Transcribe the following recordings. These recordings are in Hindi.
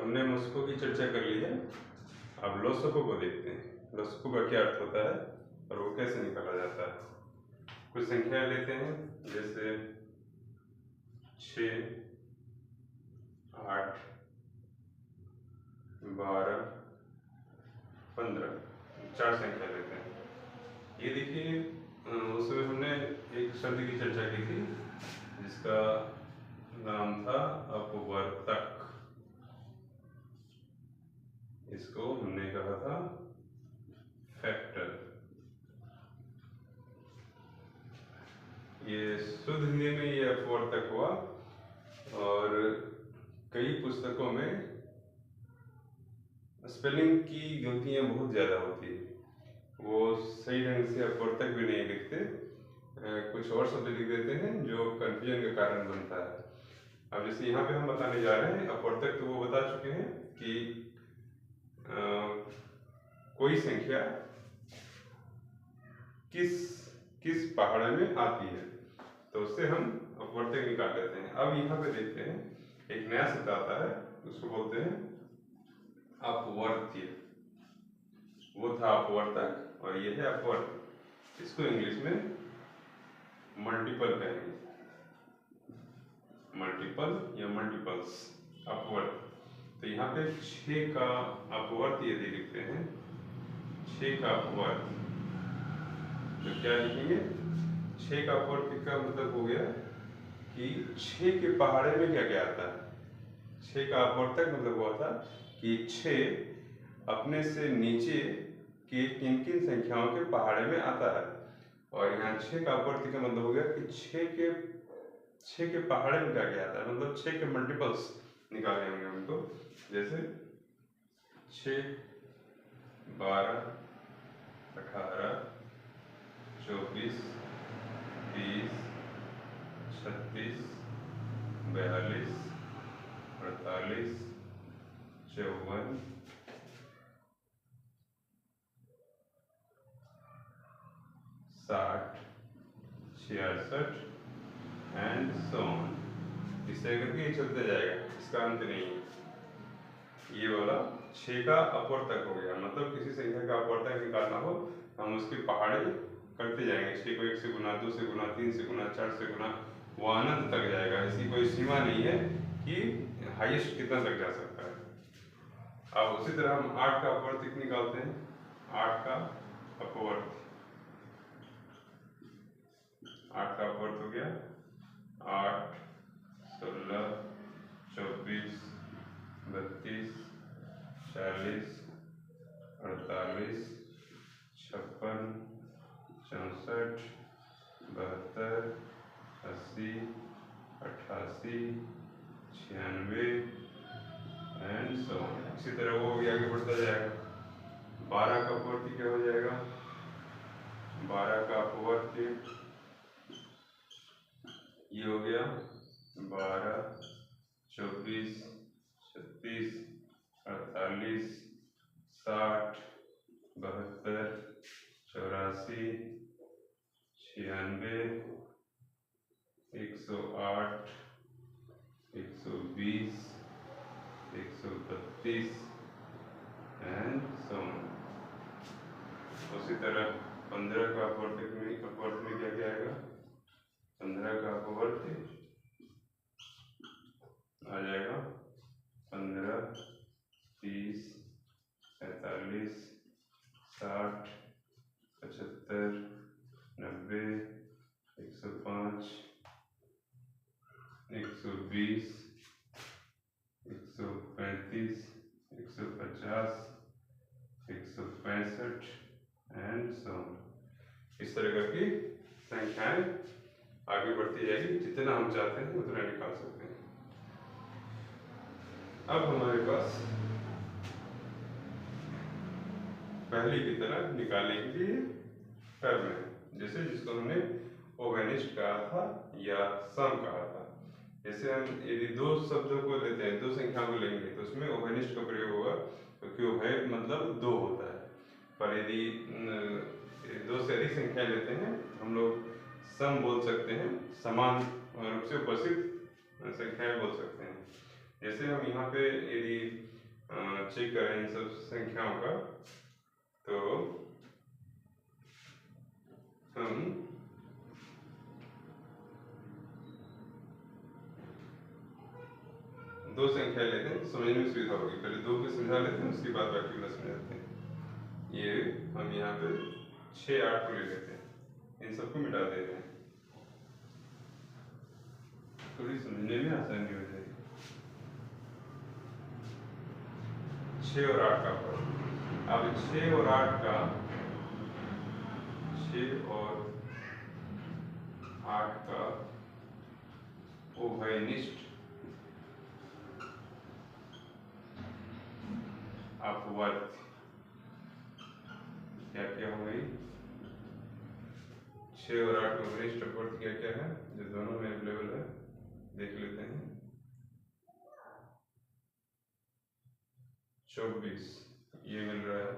हमने मुस्को की चर्चा कर ली है। अब लोसको को देखते हैं। लोसको का क्या अर्थ होता है और वो कैसे निकाला जाता है। कुछ संख्या लेते हैं, जैसे 6, 8, 12, 15, 4 संख्या लेते हैं। ये देखिए, उसमें हमने एक शब्द की चर्चा की थी जिसका नाम था अपवर्तक। इसको हमने कहा था फैक्टर। ये शुद्ध हिंदी में ये अपवर्तक हुआ और कई पुस्तकों में स्पेलिंग की गलतियां बहुत ज़्यादा होती है। वो सही ढंग से अपवर्तक भी नहीं लिखते, कुछ और शब्द लिख देते हैं जो कंफ्यूजन का कारण बनता है। अब जैसे यहाँ पे हम बताने जा रहे हैं अपवर्तक, तो वो बता चुके हैं कि कोई संख्या किस पहाड़ में आती है, तो उससे हम अपवर्तक निकाल लेते हैं। अब यहाँ पे देखते हैं, एक नया शब्द आता है, उसको बोलते हैं अपवर्त्य। वो था अपवर्तक और ये है अपवर्त्य। इसको इंग्लिश में मल्टीपल कहेंगे, मल्टीपल या मल्टीपल्स अपवर्त। तो यहाँ पे 6 का अपवर्त यदि लिखते हैं, 6 का अपवर्त, तो क्या लिखेंगे? 6 का अपवर्त का मतलब हो गया कि 6 के पहाड़े में क्या क्या आता है। 6 का अपवर्तक मतलब हुआ था कि 6 अपने से नीचे की किन किन संख्याओं के पहाड़े में आता है। और यहाँ 6 का अपवर्त का मतलब हो गया कि 6 के पहाड़े में क्या क्या आता है, मतलब 6 के मल्टीपल्स निकाले होंगे हमको। जैसे 6, 12, 18, 24, 30, 36, 42, 48, 54, 60, 66 एंड सो ऑन। इस तरह करके ये चलते जाएगा, इसका अंत नहीं है। ये वाला 6 का अपवर्तक हो गया, मतलब किसी संख्या का अपवर्तक निकालना हो, हम उसके पहाड़े करते जाएंगे। 6 को 1 से गुना, 2 से गुना, 3 से गुना, 4 से गुना, वो अनंत तक जाएगा। इसकी कोई सीमा नहीं है कि हाईएस्ट कितना तक जा सकता है। अब उसी तरह हम 8 का अपवर्तक निकालते हैं। 8 का अपवर्त, 8 का अपवर्त हो गया 8, 16, 24, 32, 40, 48, 56, 64, 72, 80, 88, 96 एंड सो ऑन। इसी तरह वो भी आगे बढ़ता जाएगा। 12 का अपवर्त क्या हो जाएगा? 12 का अपवर्त ये हो गया 12, 24, 36, 48, 60, 72, 84, 96, 108, 120, 132 एंड सो ऑन। उसी तरह 15 का अपवर्त में क्या क्या आएगा? 15 का अपवर्त आ जाएगा 15, 30, 45, 60, 75, 90, 105, 120, 135, 150, 165 एंड सो ऑन। इस तरह करके संख्याएं आगे बढ़ती जाएगी। जितना हम चाहते हैं उतना निकाल सकते हैं। अब हमारे पास पहले की तरह निकालने के लिए टर्म है, जैसे जिसको हमने ओवेनिस्ट कहा था या सम कहा था। जैसे हम यदि 2 शब्दों को लेते हैं, 2 संख्याओं को लेंगे, तो उसमें ओवेनिस्ट का प्रयोग होगा, क्योंकि उभय मतलब 2 होता है। पर यदि 2 से अधिक संख्या लेते हैं, हम लोग सम बोल सकते हैं, समान रूप से उपस्थित संख्याएं बोल सकते हैं। जैसे हम यहाँ पे यदि चेक करें इन सब संख्याओं का, तो हम दो संख्या लेते हैं, समझने में सुविधा होगी। पहले दो को समझा लेते हैं, उसके बाद बाकी वाला समझाते हैं। ये हम यहाँ पे 6, 8 को ले लेते हैं, इन सबको मिटा देते हैं, थोड़ी समझने में आसानी हो जाएगी। 6 और 8 का फर्क। अब 6 और 8 का, 6 और 8 का उभयनिष्ठ अपवर्त क्या क्या हो गई? 6 और 8 का उभयनिष्ठ अपवर्त क्या क्या है जो दोनों में अवेलेबल है, देख लेते हैं। 24 ये मिल रहा है,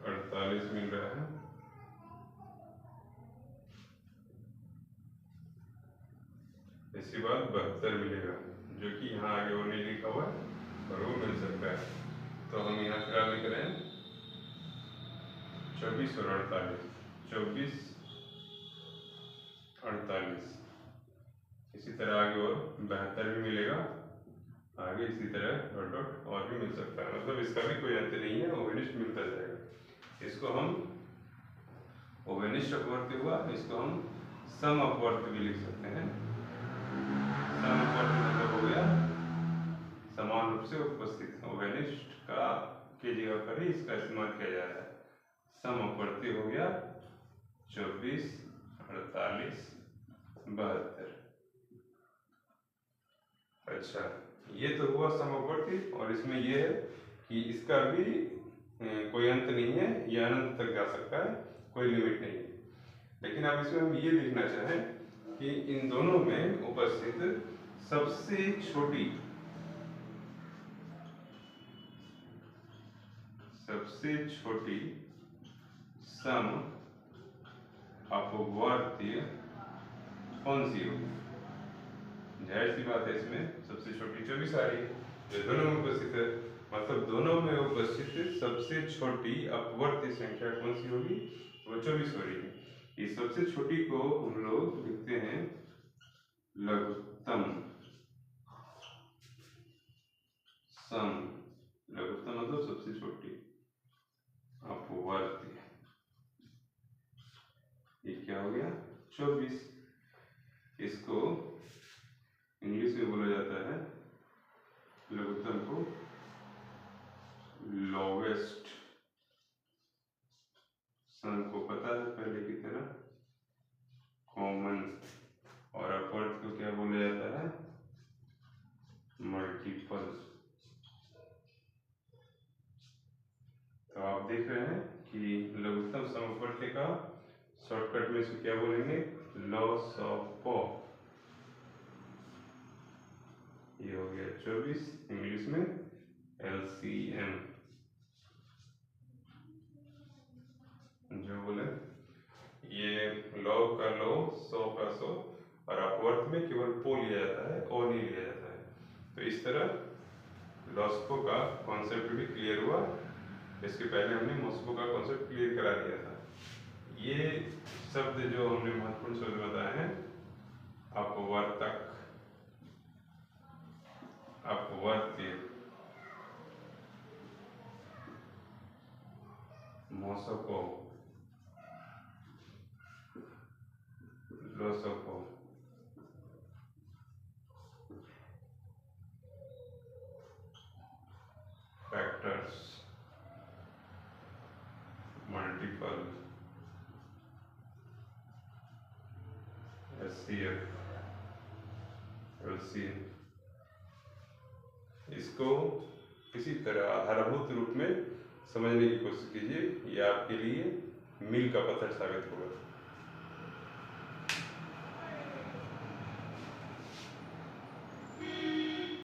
48 मिल रहा है, इसके बाद 72 मिलेगा, जो कि यहाँ आगे और नहीं लिखा हुआ है और वो मिल सकता है। तो हम यहाँ क्या लिख रहे हैं? 24 और 48, 24, 48। इसी तरह आगे और 72 भी मिलेगा, आगे इसी तरह डॉट डॉट और भी मिल सकता है। मतलब इसका भी कोई अंत नहीं है, उभयनिष्ठ मिलता जाएगा। इसको हम उभयनिष्ठ अपवर्त हुआ, इसको हम सम अपवर्त भी लिख सकते हैं। सम अपवर्त मतलब हो गया समान रूप से उपस्थित, उभयनिष्ठ का की जगह पर ही इसका इस्तेमाल किया जा रहा है। सम अपवर्ती हो गया 24, 48, 72। अच्छा, ये तो हुआ सम अपवर्ती, और इसमें ये है कि इसका भी कोई अंत नहीं है, यह अनंत तक जा सकता है, कोई लिमिट नहीं है। लेकिन अब इसमें हम ये लिखना चाहें कि इन दोनों में उपस्थित सबसे छोटी सम अपवर्तीय कौन सी होगी? जाहिर सी बात है, इसमें सबसे छोटी 24 आ रही है, जो दोनों में उपस्थित है। मतलब दोनों में उपस्थित सबसे छोटी अपवर्ती संख्या कौन सी होगी? वो 24 हो रही है। इस सबसे छोटी को हम लोग लिखते हैं लघुत्तम सम। लघुत्तम मतलब सबसे छोटी अपवर्ती। ये क्या हो गया? 24। इसको इंग्लिश में बोला जाता है, लघुत्तम को लोवेस्ट सम को पता है पहले की तरह कॉमन, और अपवर्त को क्या बोला जाता है? मल्टीपल। तो आप देख रहे हैं कि लघुत्तम सम अपवर्त का शॉर्टकट में इसको क्या बोलेंगे? लॉस ऑफ पॉ। ये हो गया 24, इंग्लिश में LCM। जो बोले ये लॉग का लो, 100 का 100, और अपवर्त में केवल पो लिया जाता है, ओ नहीं लिया जाता है। तो इस तरह लॉस्को का कॉन्सेप्ट भी क्लियर हुआ। इसके पहले हमने मॉस्को का कॉन्सेप्ट क्लियर करा दिया था। ये शब्द जो हमने महत्वपूर्ण शब्द बताए हैं, अपवर्तक, अपवर्त्य, मॉस्को, लोसोको, फैक्टर्स, मल्टीपल, SCF, LCM। इसको किसी तरह आधारभूत रूप में समझने की कोशिश कीजिए, ये आपके लिए मील का पत्थर साबित होगा।